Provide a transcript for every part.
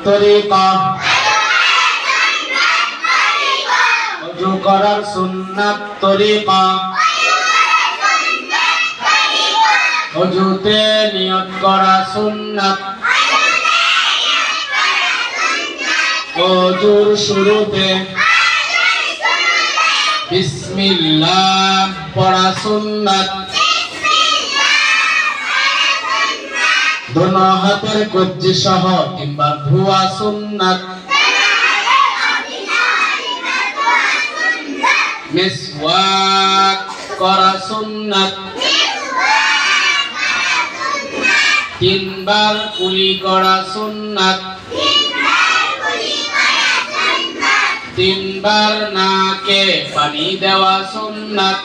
তরিকা ওযু করার সুন্নাত তরিকা ওযুতে নিয়ত করা সুন্নাত ওযুর শুরুতে বিসমিল্লাহ পড়া সুন্নাত দোনো হাতের কবজি সহ তিনবার ধোয়া সুন্নাত মিসওয়াক করা সুন্নাত তিনবার কুলি করা সুন্নাত তিনবার নাকে পানি দেওয়া সুন্নাত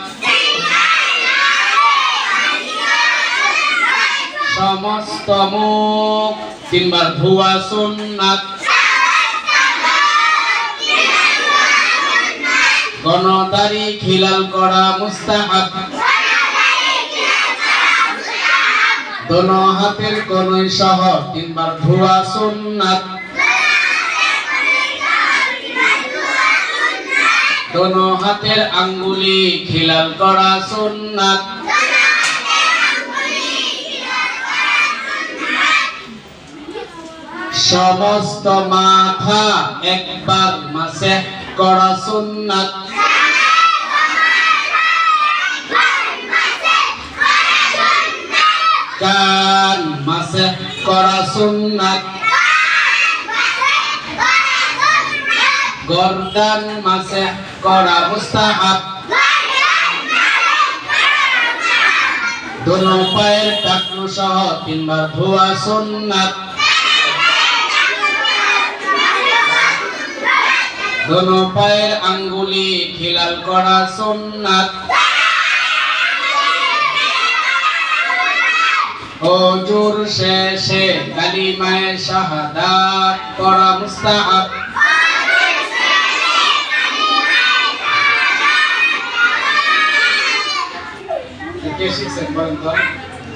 সমস্ত মুখ তিনবার ধোয়া সুন্নাত গণদাড়ি খিলাল করা মুস্তাহাব দোনো হাতের কনুই সহ তিনবার ধোয়া সুন্নাত দোনো হাতের আঙ্গুলি খিলাল করা সুন্নাত সমস্ত মাথা একবার মাসেহ করা সুন্নাত কান মাসেহ করা সুন্নাত গর্দান মাসেহ করা মুস্তাহাব দোনো পায়ের টাকনু সহ তিনবার ধোয়া সুন্নাত দোনো পায়ের আঙ্গুলি খিলাল করা সুন্নাত ওযুর শেষে কালিমায়ে শাহাদাত পড়া মুস্তাহাব কে শিখছেন বলেন তো?